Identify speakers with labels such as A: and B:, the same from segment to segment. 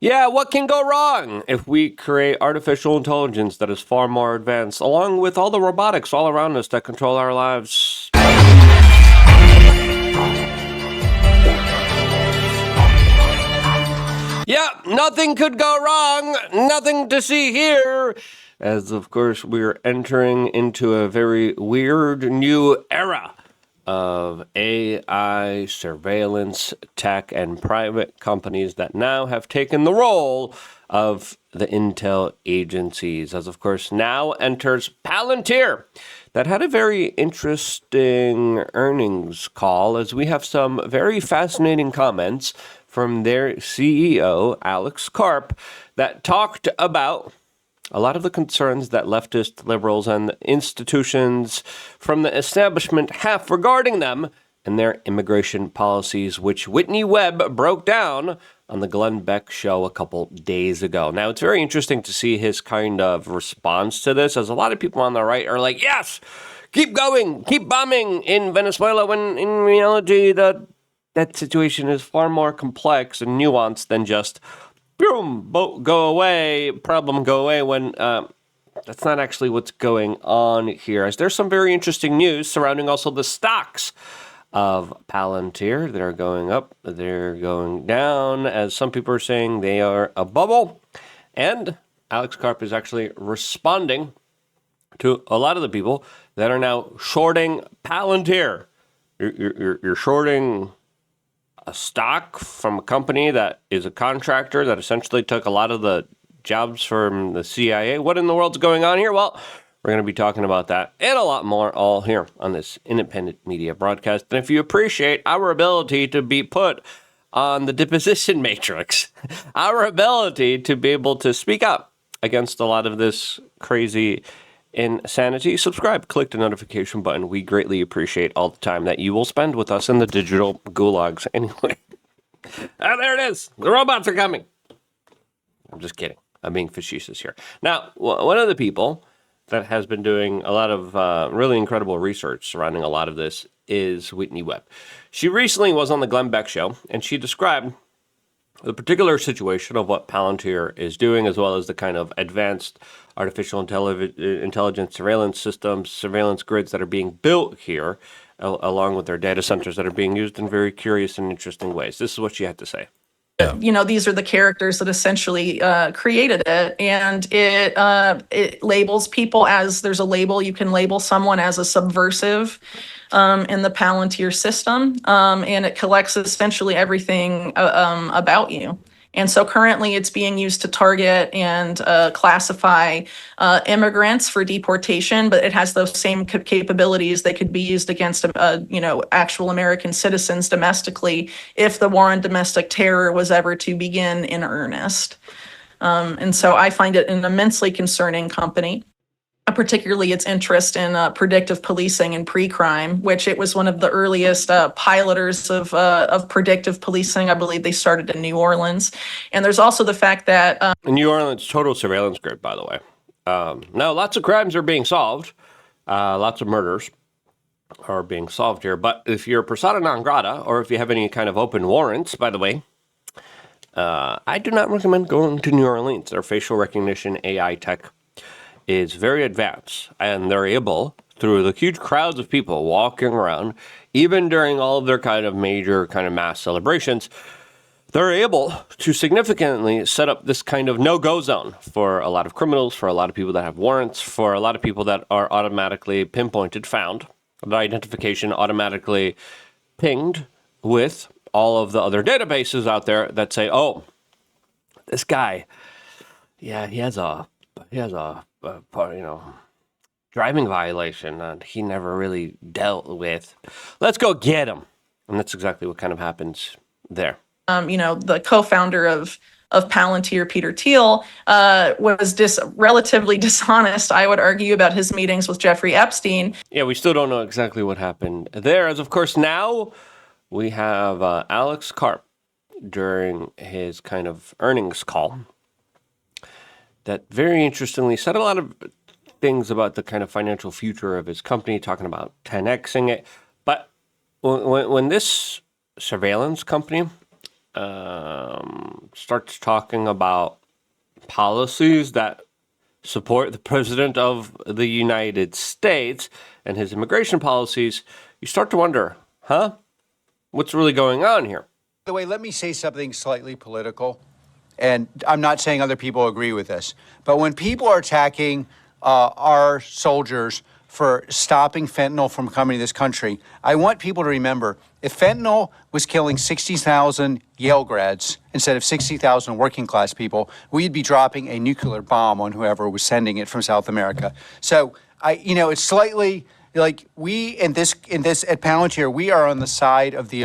A: Yeah, what can go wrong if we create artificial intelligence that is far more advanced, along with all the robotics all around us that control our lives? Yeah, nothing could go wrong. Nothing to see here. As, of course, we're entering into a very weird new era of AI surveillance tech and private companies that now have taken the role of the intel agencies. As, of course, now enters Palantir, that had a very interesting earnings call, as we have some very fascinating comments from their CEO, Alex Karp, that talked about a lot of the concerns that leftist liberals and institutions from the establishment have regarding them and their immigration policies, which Whitney Webb broke down on the Glenn Beck show a couple days ago. Now, it's very interesting to see his kind of response to this, as a lot of people on the right are like, yes, keep going, keep bombing in Venezuela, when in reality that situation is far more complex and nuanced than just boom, boat go away, problem go away, when that's not actually what's going on here. As there's some very interesting news surrounding also the stocks of Palantir. They're going up, they're going down, as some people are saying they are a bubble. And Alex Karp is actually responding to a lot of the people that are now shorting Palantir. You're shorting a stock from a company that is a contractor that essentially took a lot of the jobs from the CIA. What in the world's going on here? Well, we're going to be talking about that and a lot more all here on this independent media broadcast. And if you appreciate our ability to be put on the deposition matrix, our ability to be able to speak up against a lot of this crazy insanity, subscribe, click the notification button. We greatly appreciate all the time that you will spend with us in the digital gulags. Anyway, there it is. The robots are coming. I'm just kidding. I'm being facetious here. Now, one of the people that has been doing a lot of really incredible research surrounding a lot of this is Whitney Webb. She recently was on the Glenn Beck show, and she described the particular situation of what Palantir is doing, as well as the kind of advanced artificial intelligence surveillance systems, surveillance grids that are being built here, along with their data centers that are being used in very curious and interesting ways. This is what she had to say.
B: You know, these are the characters that essentially created it, and it labels people as, there's a label, you can label someone as a subversive in the Palantir system, and it collects essentially everything about you. And so currently it's being used to target and classify immigrants for deportation, but it has those same capabilities. They could be used against, actual American citizens domestically if the war on domestic terror was ever to begin in earnest. And so I find it an immensely concerning company, particularly its interest in predictive policing and pre-crime, which it was one of the earliest piloters of predictive policing. I believe they started in New Orleans. And there's also the fact that
A: New Orleans, total surveillance grid, by the way. Now, lots of crimes are being solved. Lots of murders are being solved here. But if you're persona non grata, or if you have any kind of open warrants, by the way, I do not recommend going to New Orleans. Their facial recognition AI tech is very advanced, and they're able, through the huge crowds of people walking around, even during all of their kind of major kind of mass celebrations, they're able to significantly set up this kind of no-go zone for a lot of criminals, for a lot of people that have warrants, for a lot of people that are automatically pinpointed, found, the identification automatically pinged with all of the other databases out there that say, oh, this guy, yeah, he has a driving violation that he never really dealt with. Let's go get him. And that's exactly what kind of happens there.
B: The co-founder of Palantir, Peter Thiel, was relatively dishonest, I would argue, about his meetings with Jeffrey Epstein.
A: Yeah, we still don't know exactly what happened there. As of course now we have Alex Karp during his kind of earnings call that very interestingly said a lot of things about the kind of financial future of his company, talking about 10xing it. But when this surveillance company starts talking about policies that support the president of the United States and his immigration policies, you start to wonder, what's really going on here?
C: By the way, let me say something slightly political, and I'm not saying other people agree with this, but when people are attacking our soldiers for stopping fentanyl from coming to this country, I want people to remember, if fentanyl was killing 60,000 Yale grads instead of 60,000 working class people, we'd be dropping a nuclear bomb on whoever was sending it from South America. So it's slightly like we in this at Palantir, we are on the side of the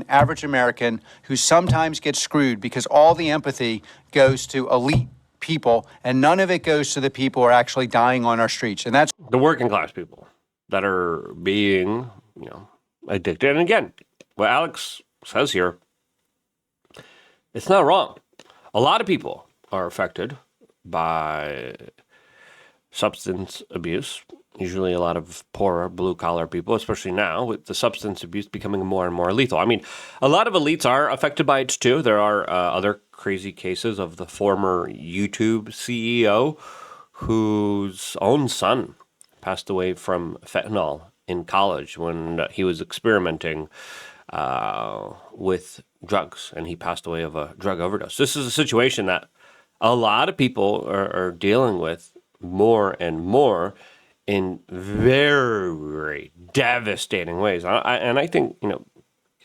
C: average American who sometimes gets screwed because all the empathy goes to elite people and none of it goes to the people who are actually dying on our streets. And that's
A: the working class people that are being, addicted. And again, what Alex says here, it's not wrong. A lot of people are affected by substance abuse, usually a lot of poorer blue-collar people, especially now with the substance abuse becoming more and more lethal. I mean, a lot of elites are affected by it too. There are other crazy cases of the former YouTube CEO whose own son passed away from fentanyl in college when he was experimenting with drugs, and he passed away of a drug overdose. This is a situation that a lot of people are dealing with more and more in very devastating ways. And I think,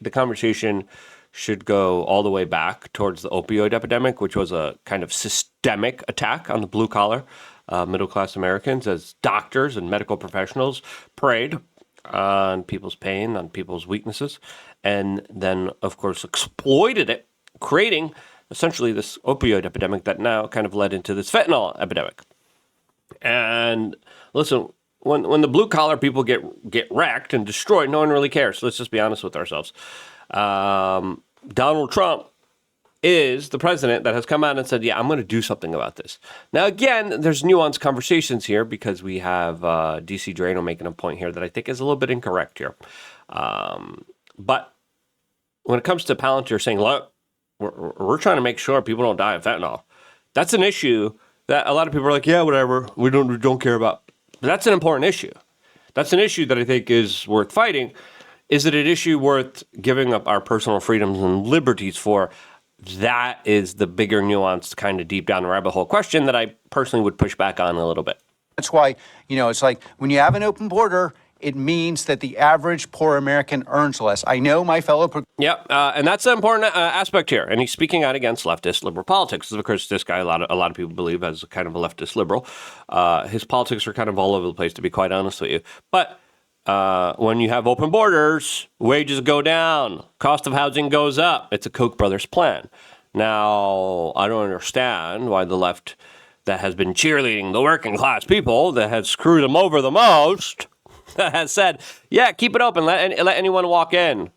A: the conversation should go all the way back towards the opioid epidemic, which was a kind of systemic attack on the blue-collar, middle-class Americans as doctors and medical professionals preyed on people's pain, on people's weaknesses, and then, of course, exploited it, creating essentially this opioid epidemic that now kind of led into this fentanyl epidemic. And listen, when the blue-collar people get wrecked and destroyed, no one really cares. Let's just be honest with ourselves. Donald Trump is the president that has come out and said, yeah, I'm going to do something about this. Now, again, there's nuanced conversations here because we have DC Drano making a point here that I think is a little bit incorrect here. But when it comes to Palantir saying, look, we're trying to make sure people don't die of fentanyl, that's an issue that a lot of people are like, yeah, whatever, we don't care about. But that's an important issue. That's an issue that I think is worth fighting. Is it an issue worth giving up our personal freedoms and liberties for? That is the bigger nuanced kind of deep down the rabbit hole question that I personally would push back on a little bit.
C: That's why, it's like when you have an open border, it means that the average poor American earns less. I know my fellow...
A: And that's an important aspect here. And he's speaking out against leftist liberal politics. Of course, this guy, a lot of people believe, as kind of a leftist liberal. His politics are kind of all over the place, to be quite honest with you. But when you have open borders, wages go down, cost of housing goes up. It's a Koch brothers plan. Now, I don't understand why the left that has been cheerleading the working class people, that has screwed them over the most, has said, yeah, keep it open, let anyone walk in.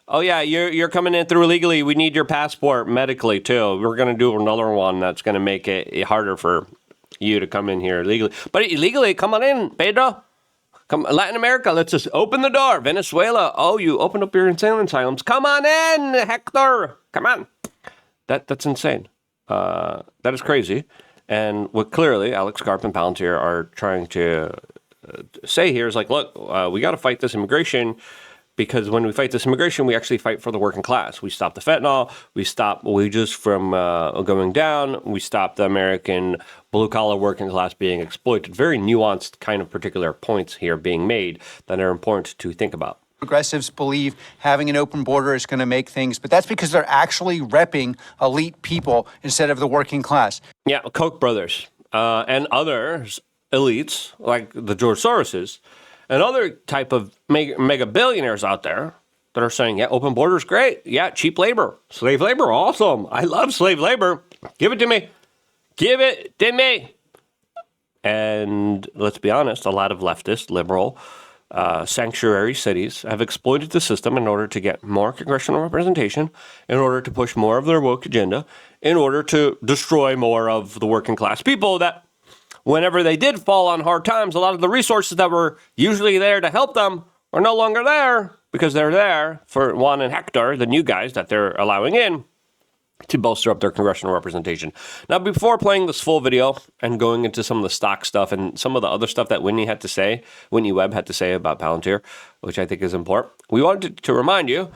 A: Oh, yeah, you're coming in through illegally. We need your passport medically, too. We're going to do another one that's going to make it harder for you to come in here illegally. But illegally, come on in, Pedro. Come, Latin America, let's just open the door. Venezuela, oh, you opened up your insane asylums. Come on in, Hector. Come on. That's insane. That is crazy. And what clearly Alex Karp and Palantir are trying to say here is like, look, we got to fight this immigration, because when we fight this immigration, we actually fight for the working class. We stop the fentanyl. We stop wages from going down. We stop the American blue-collar working class being exploited. Very nuanced kind of particular points here being made that are important to think about.
C: Progressives believe having an open border is going to make things, but that's because they're actually repping elite people instead of the working class.
A: Yeah, Koch brothers and others, elites like the George Soroses, and other type of mega billionaires out there that are saying, yeah, open borders, great. Yeah, cheap labor, slave labor, awesome. I love slave labor. Give it to me. Give it to me. And let's be honest, a lot of leftist, liberal, sanctuary cities have exploited the system in order to get more congressional representation, in order to push more of their woke agenda, in order to destroy more of the working class people that, whenever they did fall on hard times, a lot of the resources that were usually there to help them are no longer there, because they're there for Juan and Hector, the new guys that they're allowing in, to bolster up their congressional representation. Now, before playing this full video and going into some of the stock stuff and some of the other stuff that Whitney Webb had to say about Palantir, which I think is important, we wanted to remind you,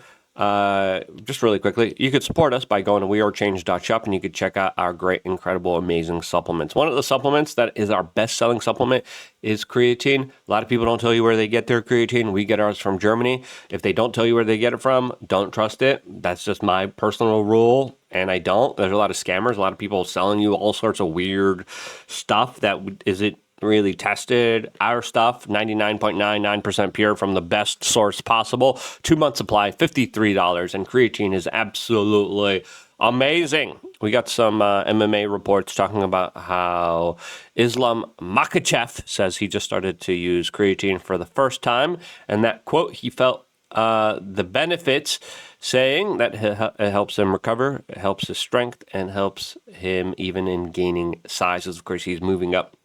A: just really quickly, you could support us by going to wearechange.shop and you could check out our great, incredible, amazing supplements. One of the supplements that is our best-selling supplement is creatine. A lot of people don't tell you where they get their creatine. We get ours from Germany. If they don't tell you where they get it from, don't trust it. That's just my personal rule, and I don't. There's a lot of scammers, a lot of people selling you all sorts of weird stuff that isn't really tested. Our stuff, 99.99% pure from the best source possible. 2-month supply, $53, and creatine is absolutely amazing. We got some MMA reports talking about how Islam Makhachev says he just started to use creatine for the first time, and that quote, he felt the benefits, saying that it helps him recover, it helps his strength, and helps him even in gaining sizes. Of course, he's moving up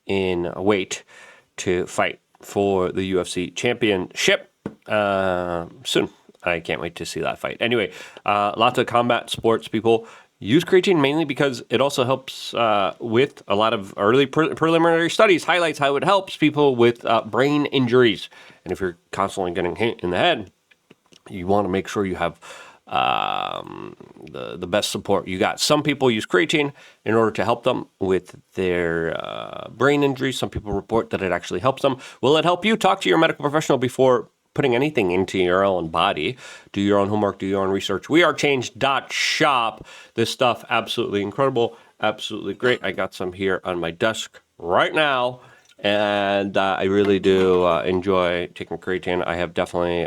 A: in weight to fight for the UFC championship soon. I can't wait to see that fight. Anyway, lots of combat sports people use creatine mainly because it also helps with a lot of early preliminary studies, highlights how it helps people with brain injuries. And if you're constantly getting hit in the head, you want to make sure you have the best support you got. Some people use creatine in order to help them with their brain injuries. Some people report that it actually helps them. Will it help you? Talk to your medical professional before putting anything into your own body. Do your own homework, do your own research. wearechange.shop. This stuff, absolutely incredible, absolutely great. I got some here on my desk right now. And I really do enjoy taking creatine. I have definitely,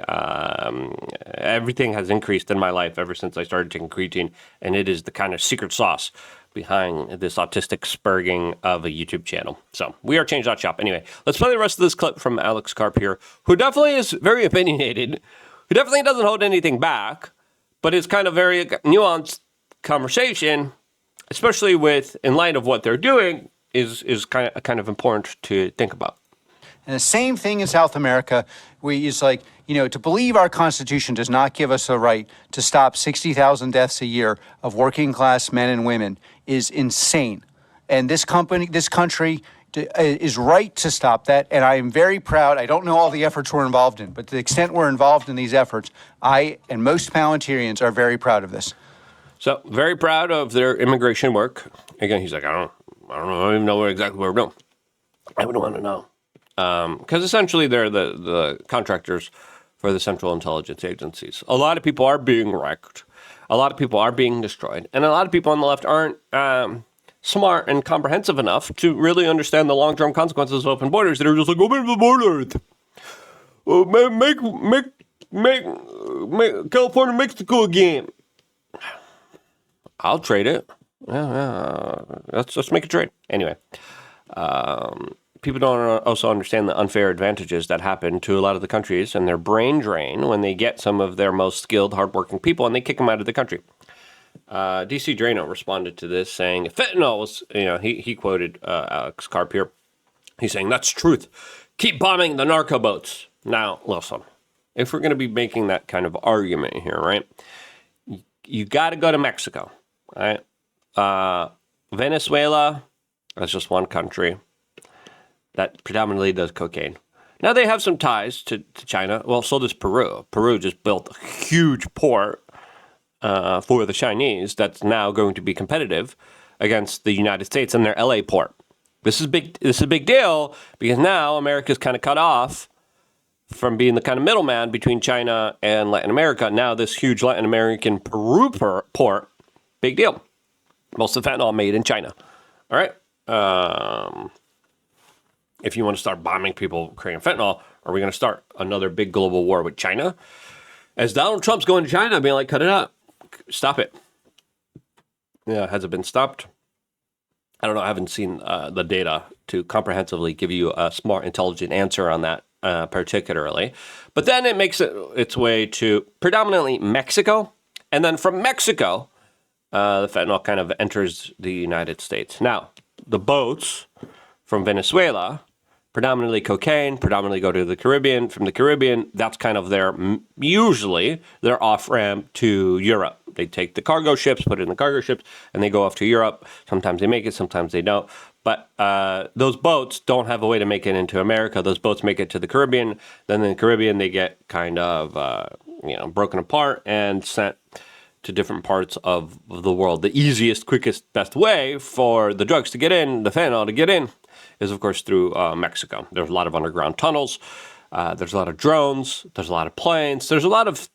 A: everything has increased in my life ever since I started taking creatine. And it is the kind of secret sauce behind this autistic spurging of a YouTube channel. So, wearechange.shop. Anyway, let's play the rest of this clip from Alex Karp here, who definitely is very opinionated, who definitely doesn't hold anything back, but it's kind of very nuanced conversation, especially in light of what they're doing, is kind of important to think about.
C: And the same thing in South America, it's like, to believe our Constitution does not give us a right to stop 60,000 deaths a year of working class men and women is insane. And this country is right to stop that. And I am very proud. I don't know all the efforts we're involved in, but to the extent we're involved in these efforts, I and most Palantirians are very proud of this.
A: So, very proud of their immigration work. Again, he's like, I don't even know exactly what we're doing. I would want to know. Because essentially they're the contractors for the Central Intelligence Agencies. A lot of people are being wrecked. A lot of people are being destroyed. And a lot of people on the left aren't smart and comprehensive enough to really understand the long-term consequences of open borders. They're just like, open the borders. Make California Mexico again. I'll trade it. Yeah. Let's make a trade. Anyway, people don't also understand the unfair advantages that happen to a lot of the countries and their brain drain when they get some of their most skilled, hardworking people and they kick them out of the country. DC Drano responded to this saying, fentanyl was, he quoted Alex Karp here. He's saying, that's truth. Keep bombing the narco boats. Now, listen, if we're going to be making that kind of argument here, right, you got to go to Mexico, right? Venezuela, that's just one country that predominantly does cocaine. Now they have some ties to China. Well, so does Peru. Peru just built a huge port for the Chinese that's now going to be competitive against the United States and their LA port. This is big. This is a big deal because now America's kind of cut off from being the kind of middleman between China and Latin America. Now this huge Latin American Peru port, big deal. Most of the fentanyl made in China. All right. If you want to start bombing people creating fentanyl, are we going to start another big global war with China? As Donald Trump's going to China, being like, cut it out. Stop it. Yeah, has it been stopped? I don't know. I haven't seen the data to comprehensively give you a smart, intelligent answer on that particularly. But then it makes its way to predominantly Mexico. And then from Mexico, the fentanyl kind of enters the United States. Now, the boats from Venezuela predominantly cocaine, predominantly go to the Caribbean. From the Caribbean, that's kind of usually their off-ramp to Europe. They take the cargo ships, put it in the cargo ships, and they go off to Europe. Sometimes they make it, sometimes they don't. But those boats don't have a way to make it into America. Those boats make it to the Caribbean. Then in the Caribbean, they get kind of broken apart and sent to different parts of the world. The easiest, quickest, best way for the drugs to get in, the fentanyl to get in, is of course through Mexico. There's a lot of underground tunnels. There's a lot of drones. There's a lot of planes. There's a lot of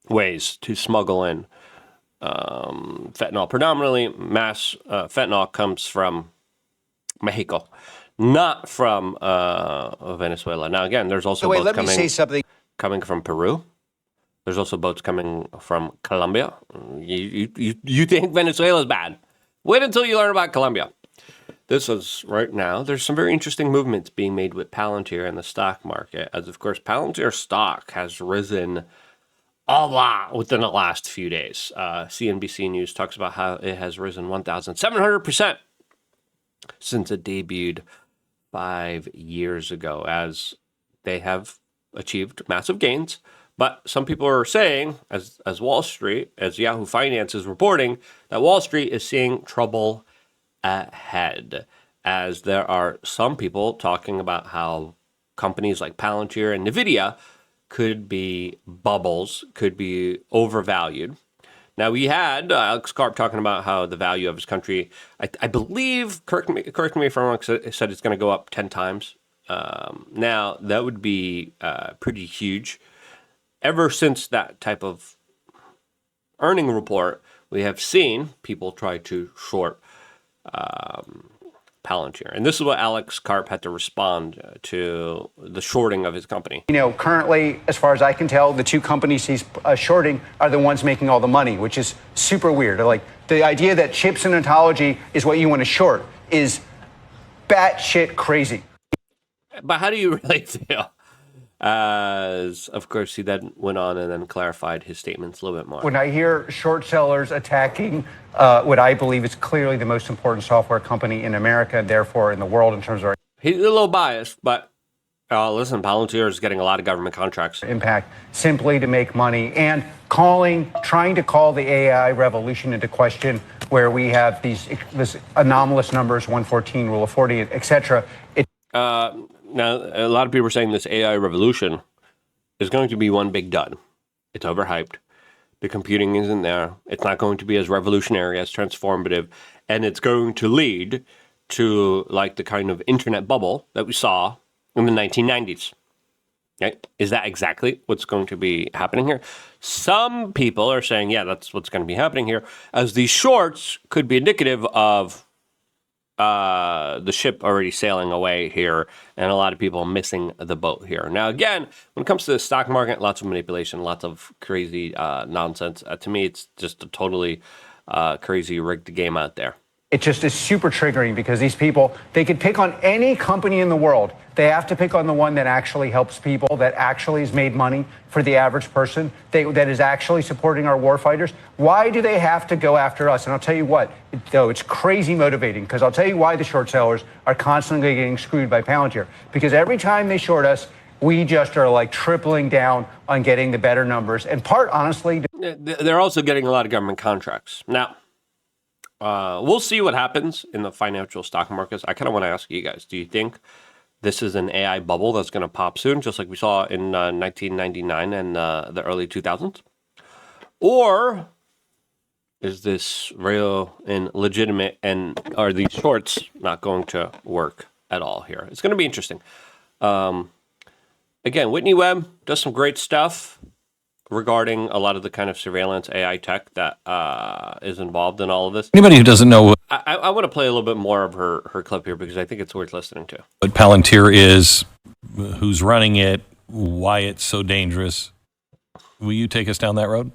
A: ways to smuggle in fentanyl. Predominantly, mass fentanyl comes from Mexico, not from Venezuela. Now, again, there's also
C: Wait,
A: boats
C: let me say something.
A: coming from Peru. There's also boats coming from Colombia. You think Venezuela's bad? Wait until you learn about Colombia. This is right now. There's some very interesting movements being made with Palantir in the stock market, as of course Palantir stock has risen a lot within the last few days. CNBC News talks about how it has risen 1,700% since it debuted 5 years ago, as they have achieved massive gains. But some people are saying, as Wall Street, as Yahoo Finance is reporting, that Wall Street is seeing trouble ahead, as there are some people talking about how companies like Palantir and Nvidia could be bubbles, could be overvalued. Now, we had Alex Karp talking about how the value of his country, I believe, correct me if I'm wrong, said it's going to go up 10 times. Now, that would be pretty huge. Ever since that type of earning report, we have seen people try to short Palantir. And this is what Alex Karp had to respond to the shorting of his company.
C: Currently, as far as I can tell, the two companies he's shorting are the ones making all the money, which is super weird. Like, the idea that chips and ontology is what you want to short is batshit crazy.
A: But how do you really feel? As, of course, he then went on and then clarified his statements a little bit more.
C: When I hear short sellers attacking what I believe is clearly the most important software company in America, and therefore in the world in terms of our
A: He's a little biased, but listen, Palantir is getting a lot of government contracts.
C: Impact simply to make money and trying to call the AI revolution into question, where we have this anomalous numbers, 114, rule of 40, et cetera.
A: Now, a lot of people are saying this AI revolution is going to be one big dud. It's overhyped. The computing isn't there. It's not going to be as revolutionary, as transformative, and it's going to lead to like the kind of internet bubble that we saw in the 1990s. Right? Is that exactly what's going to be happening here? Some people are saying, yeah, that's what's going to be happening here, as these shorts could be indicative of the ship already sailing away here, and a lot of people missing the boat here. Now, again, when it comes to the stock market, lots of manipulation, lots of crazy nonsense. To me, it's just a totally crazy rigged game out there.
C: It just is super triggering, because these people, they could pick on any company in the world. They have to pick on the one that actually helps people, that actually has made money for the average person, that is actually supporting our war fighters. Why do they have to go after us? And I'll tell you what, though, it's crazy motivating, because I'll tell you why the short sellers are constantly getting screwed by Palantir. Because every time they short us, we just are like tripling down on getting the better numbers. And honestly,
A: they're also getting a lot of government contracts. Now, we'll see what happens in the financial stock markets. I kind of want to ask you guys, do you think this is an AI bubble that's going to pop soon, just like we saw in 1999 and the early 2000s? Or is this real and legitimate, and are these shorts not going to work at all here? It's going to be interesting. Again, Whitney Webb does some great stuff regarding a lot of the kind of surveillance AI tech that is involved in all of this.
D: Anybody who doesn't know
A: I want to play a little bit more of her clip here, because I think it's worth listening to.
D: what Palantir is, who's running it, why it's so dangerous, will you take us down that road?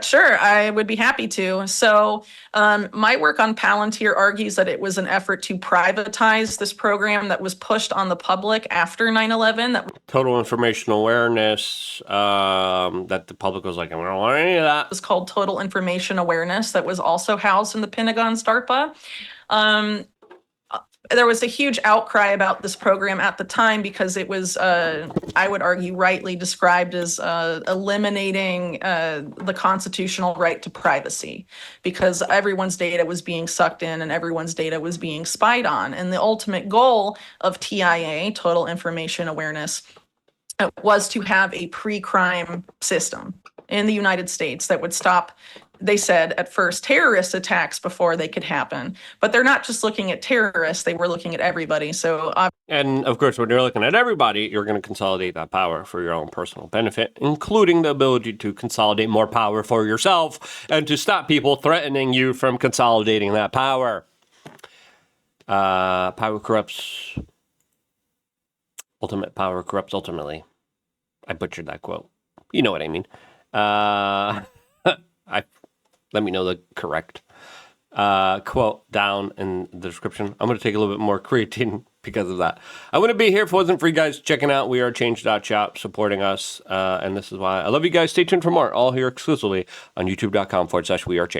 B: Sure, I would be happy to. So my work on Palantir argues that it was an effort to privatize this program that was pushed on the public after 9/11. That
A: Total information awareness, that the public was like, I don't want any of that.
B: was called Total Information Awareness, that was also housed in the Pentagon's DARPA. there was a huge outcry about this program at the time because it was, I would argue, rightly described as eliminating the constitutional right to privacy, because everyone's data was being sucked in and everyone's data was being spied on. And the ultimate goal of TIA, Total Information Awareness, was to have a pre-crime system in the United States that would stop, they said at first, terrorist attacks before they could happen. But they're not just looking at terrorists, they were looking at everybody. So
A: And of course, when you're looking at everybody, you're going to consolidate that power for your own personal benefit, including the ability to consolidate more power for yourself and to stop people threatening you from consolidating that power. Power corrupts. Ultimate power corrupts ultimately. I butchered that quote. You know what I mean. Let me know the correct quote down in the description. I'm going to take a little bit more creatine because of that. I wouldn't be here if it wasn't for you guys checking out wearechange.shop, supporting us. And this is why I love you guys. Stay tuned for more, all here exclusively on youtube.com/wearechange.